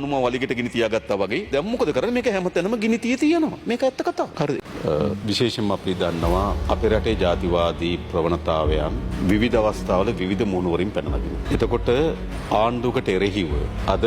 නුම වලිගට ගිනි තියාගත්තා වගේ දැන් මොකද කරන්නේ මේක හැමතැනම ගිනි තියෙනවා මේක ඇත්ත කතාවක් හරිද විශේෂයෙන්ම අපි දන්නවා අපේ රටේ ජාතිවාදී ප්‍රවණතාවයන් විවිධ අවස්ථාවල විවිධ මුණුවරින් පැනනගිනවා. එතකොට ආණ්ඩුවකට එරෙහිව අද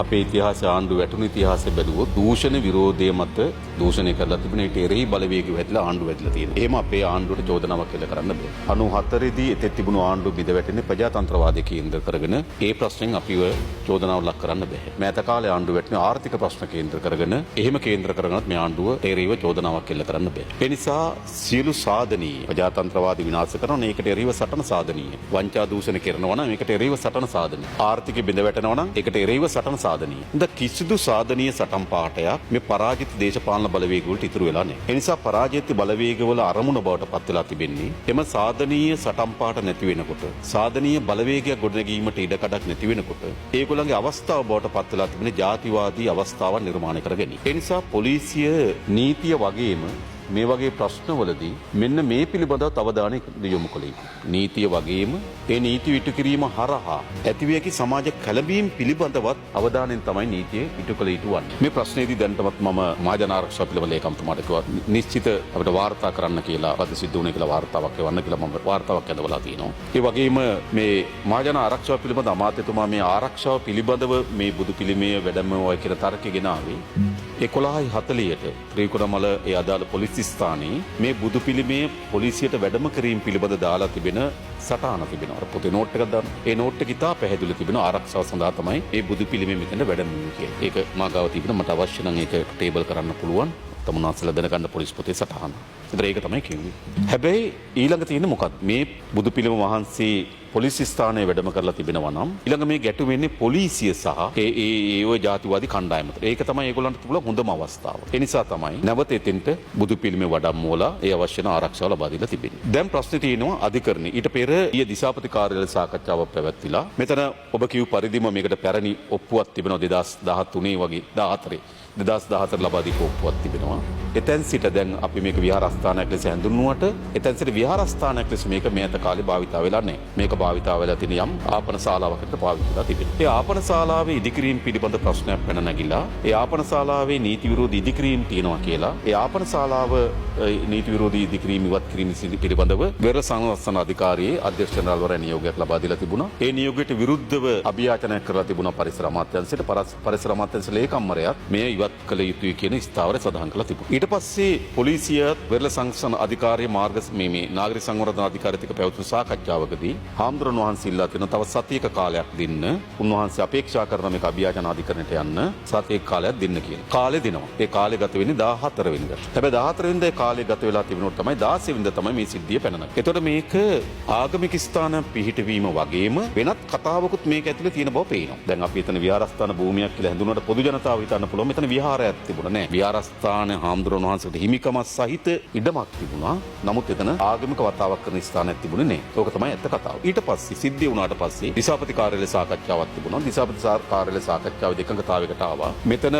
අපේ ඉතිහාසය ආණ්ඩුව වැටුණු ඉතිහාසය බැලුවොත් දූෂණ විරෝධය මත දූෂණය කරලා තිබුණ ඊට එරෙහි බලවේගය වැටලා ආණ්ඩුව වැටලා තියෙනවා. එහෙම අපේ ආණ්ඩුවට චෝදනාවක් කියලා කරන්න බෑ. 94 දී එතෙත් තිබුණු ආණ්ඩුව බිඳ වැටෙන්නේ ප්‍රජාතන්ත්‍රවාදයේ කේන්ද්‍ර කරගෙන ඒ ප්‍රශ්නෙන් අපිව චෝදනාවක් ලක් කරන්න බෑ. මෑත කාලේ ආණ්ඩුව වැටෙන්නේ ආර්ථික ප්‍රශ්න කේන්ද්‍ර කරගෙන එහෙම කේන්ද්‍ර කරගෙනත් මේ ආණ්ඩුව එරෙහිව චෝදනාවක් කියලා කරන්න බෑ. ඒ නිසා සියලු සාධනීය ප්‍රජාතන්ත්‍රවාදී විනාශ කරන ඒකට එරෙහිව සටන සාධනීය. වංචා දූෂණ කරනවා නම් ඒකට එරෙහිව සටන සාධනීය. ආර්ථිකය බිඳ වැටෙනවා නම් ඒකට එරෙහිව සටන සාධනීය. කිසිදු සාධනීය සටන් පාඨයක් මේ පරාජිත දේශපාලන බලවේග වලට ඉතුරු වෙලා නැහැ. ඒ නිසා පරාජිත බලවේග වල අරමුණ බවට පත් වෙලා තිබෙන්නේ එම සාධනීය සටන් පාඨ නැති වෙනකොට සාධනීය බලවේගයක් ගොඩනැගීමට ඉඩකඩක් නැති වෙනකොට ඒගොල්ලන්ගේ අවස්ථාව බවට පත් වෙලා තිබෙන්නේ ජාතිවාදී අවස්ථාවක් නිර්මාණය කර ගැනීම. ඒ නිසා පොලිසිය නීතිය වගේම මේ වගේ ප්‍රශ්නවලදී මෙන්න මේ පිළිබඳව අවධානය යොමු කළ යුතුයි. නීතිය වගේම ඒ නීති ඉටු කිරීම හරහා ඇතිවිය හැකි සමාජ කැළඹීම් පිළිබඳවත් අවධානයෙන් තමයි නීතිය ඉටු කළ යුතු වන්නේ. මේ ප්‍රශ්නේදී දැනටමත් මම මහජන ආරක්ෂා පිළිබඳ ලේකම්තුමාට කිව්වා නිශ්චිත අපිට වාර්තා කරන්න කියලා පද සිද්ධ වුණේ කියලා වාර්තාවක් එවන්න කියලා මම වාර්තාවක් ඇඳවලා තියෙනවා. ඒ වගේම මේ මහජන ආරක්ෂාව පිළිබඳ අමාත්‍යතුමා මේ ආරක්ෂාව පිළිබඳව මේ බුදු පිළිමය වැඩමවයි කියලා තර්කය ගෙනාවේ 11:40ට ත්‍රිකුණාමල ඒ අදාළ පොලිස් ස්ථානයේ මේ බුදු පිළිමය පොලිසියට වැඩම කිරීම පිළිබඳ දාලා තිබෙන සටහන තිබෙනවා. අර පොතේ නෝට් එකක් දාන්න. ඒ නෝට් එක ඉතා පැහැදිලි තිබෙනවා ආරක්ෂාව සඳහා තමයි මේ බුදු පිළිමය මෙතන වැඩමුවේ කියලා. ඒක මා ගාව තිබෙන මට අවශ්‍ය නම් ඒක ටේබල් කරන්න පුළුවන්. තමුන්නාසලා දැනගන්න පොලිස් පොතේ සටහන. ඒක තමයි කිව්වේ. හැබැයි ඊළඟ තියෙන්නේ මොකක්ද? මේ බුදු පිළිම වහන්සේ පොලිස් ස්ථානයේ වැඩම කරලා තිබෙනවා නම් ඊළඟ මේ ගැටුම වෙන්නේ පොලිසිය සහ ඒ ජාතිවාදී කණ්ඩායම අතර. ඒක තමයි ඒගොල්ලන්ට තිබුණ හොඳම අවස්ථාව. ඒ නිසා තමයි නැවත එතෙන්ට බුදු පිළිමේ වඩම්මෝලා ඒ අවශ්‍ය කරන ආරක්ෂාව ලබා දීලා තිබෙන්නේ. දැන් ප්‍රශ්නේ තියෙනවා අධිකරණේ. ඊට පෙර ඊයේ දිසාපති කාර්යාලය සාකච්ඡාවක් පැවැත්විලා මෙතන ඔබ කියු පරිදිම මේකට පැරණි ඔප්පුවක් තිබෙනවා 2013 වගේ 2014 ලබා දීපු ඔප්පුවක් තිබෙනවා. එතෙන් සිට දැන් අපි මේක විහාරස්ථානයක් ලෙස හඳුන්වුවට එතෙන් සිට විහාරස්ථානයක් ලෙස මේක මෑත කාලේ භාවිතා වෙලා නැහැ. මේක භාවිතා වෙලා තියෙන යම් ආපන ශාලාවකට පාවිච්චිලා තිබෙනවා. ඒ ආපන ශාලාවේ ඉදිකිරීම පිළිබඳ ප්‍රශ්නයක් පැන නැගිලා ඒ ආපන ශාලාවේ නීති විරෝධී ඉදිකිරීම තියෙනවා කියලා ඒ ආපන ශාලාව නීති විරෝධී ඉදිකිරීම ඉවත් කිරීම පිළිබඳව වෙරළ සංරක්ෂණ අධිකාරියේ අධ්‍යක්ෂ ජනරාල්වරයා නියෝගයක් ලබා දීලා තිබුණා. ඒ නියෝගයට විරුද්ධව අභියාචනයක් කරලා තිබුණා පරිසර අමාත්‍යාංශයට. පරිසර අමාත්‍යාංශ ලේකම්වරයාත් මේ ඉවත් කළ යුතුයි කියන ස්ථාවරය සඳහන් කළා තිබුණා. ඊට පස්සේ පොලිසියත් වෙරළ සංරක්ෂණ අධිකාරියේ මාර්ග මේ නාගරික සංවර්ධන අධිකාරියත් එක්ක පැවතුණු සාකච්ඡාවකදී හාමුදුරන් වහන්සේ ඉල්ලා තියෙන තව සතියක කාලයක් දෙන්න උන්වහන්සේ අපේක්ෂා කරන මේක අභියාචන අධිකරණයට යන්න සතියක කාලයක් දෙන්න කියලා. කාලේ දෙනවා. ඒ කාලේ ගත වෙන්නේ 14 වෙනිදා. හැබැයි 14 වෙනිදා කාලේ ගත වෙලා තිබුණොත් තමයි 16 වෙනිදා තමයි මේ සිද්ධිය පැනනගන්නේ. එතකොට මේක ආගමික ස්ථාන පිහිටවීම වගේම වෙනත් කතාවකුත් මේක ඇතුලේ තියෙන බව පේනවා. දැන් අපි එතන විහාරස්ථාන භූමියක් කියලා හඳුන්වනකොට පොදු ජනතාව හිතන්න පුළුවන් මෙතන විහාරයක් තිබුණා නෑ. විහාරස්ථාන හාමුදුරන් වහන්සේට හිමිකම සහිත ඉඩමක් තිබුණා. නමුත් එතන ආගමික වතාවක් කරන ස්ථානයක් තිබුණේ නෑ. ඒක තමයි ඇත්ත කතාව. ඊට පස්සේ සිද්ධිය වුණාට පස්සේ දිසාපති කාර්යාලය සාකච්ඡාවක් තිබුණා. දිසාපති කාර්යාලය සාකච්ඡාවේදී එකඟතාවයකට ආවා. මෙතන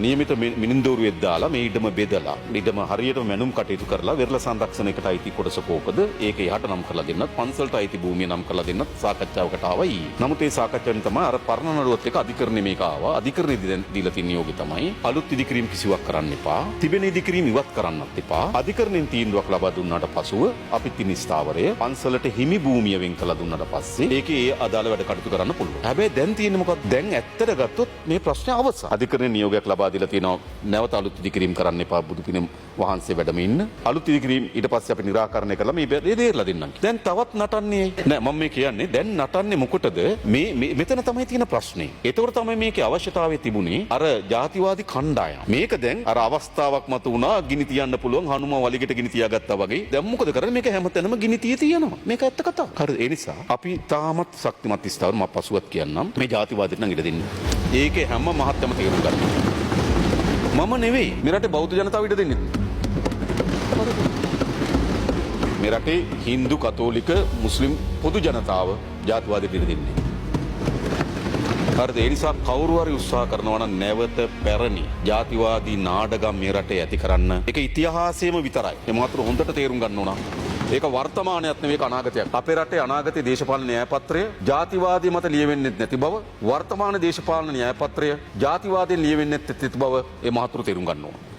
නියමිත මිනින්දෝරුවෙක් දාලා මේ ඉඩම බෙදලා ඉඩම හරියටම මැනුම් කටයුතු කරලා වෙරළ සංරක්ෂණයකට අයිති කොටස කෝකද ඒක එහාට නම් කරලා දෙන්නත් පන්සලට අයිති භූමිය නම් කරලා දෙන්නත් සාකච්ඡාවකට ආවා ඊයේ. නමුත් ඒ සාකච්ඡාවෙන් තමයි අර පරණ නඩුවත් එක්ක අධිකරණය මේක ආවා. අධිකරණේ දීලා තියෙන නියෝගය තමයි අලුත් ඉදිකිරීම් කිසිවක් කරන්න එපා. තිබෙන ඉදිකිරීම් ඉවත් කරන්නත් එපා. අධිකරණයෙන් තීන්දුවක් ලබා දුන්නාට පසුව අපි තින් ස්ථාවරය පන්සලට හිමි භූමිය වෙන් කළා දුන්නාට පස්සේ ඒකේ ඒ අදාළ වැඩ කටයුතු කරන්න පුළුවන්. හැබැයි දැන් තියෙන්නේ මොකක්ද? දැන් ඇත්තට ගත්තොත් මේ ප්‍රශ්නේ අවසන්. අධිකරණයේ නියෝගයක් ලබා දීලා තියෙනවා නැවත අලුත් ඉදිකිරීම් කරන්න එපා බුදු පිළිම වහන්සේ වැඩම ඉන්න. අලුත් ඉදිකිරීම් ඊට පස්සේ අපි निराකරණය කරලා මේ දෙයලා දෙන්නම්. දැන් තවත් නටන්නේ නෑ මම මේ කියන්නේ දැන් නටන්නේ මොකටද? මේ මෙතන තමයි තියෙන ප්‍රශ්නේ. ඒතකොට තමයි මේකේ අවශ්‍යතාවය තිබුණේ අර ජාතිවාදී කණ්ඩායම. මේක දැන් අර අවස්ථාවක් මත උනා ගිනි තියන්න පුළුවන් හනුම වලිගට ගිනි තියාගත්තා වගේ. දැන් මොකද කරන්නේ? මේක හැමතැනම ගිනි තියෙනවා. මේක ඇත්ත කතාවක්. හරිද? ඒ නිසා අපි තාමත් ශක්තිමත් ස්ථාවර මම පසුවත් කියන්නම් මේ ජාතිවාදීට නම් ඉඩ දෙන්න. ඒකේ හැම මහත්යම තේරුම් ගන්න. මම නෙවෙයි මේ රටේ බෞද්ධ ජනතාව ඉඩ දෙන්නේ. මේ රටේ Hindu කතෝලික මුස්ලිම් පොදු ජනතාව ජාතිවාදීට ඉඩ දෙන්නේ. හරිද? ඒ නිසා කවුරු හරි උත්සාහ කරනවා නම් නැවත පැරණි ජාතිවාදී නාඩගම් මේ රටේ ඇති කරන්න ඒක ඉතිහාසයේම විතරයි. ඒ මාතෘ හොඳට තේරුම් ගන්න ඕන. ඒක වර්තමානයක් නෙවෙයි ඒක අනාගතයක්. අපේ රටේ අනාගතයේ දේශපාලන න්‍යායපත්‍රය ජාතිවාදී මත ලියවෙන්නේ නැති බව, වර්තමාන දේශපාලන න්‍යායපත්‍රය ජාතිවාදයෙන් ලියවෙන්නේ නැති බව ඒ මහතුරු තේරුම් ගන්න ඕන.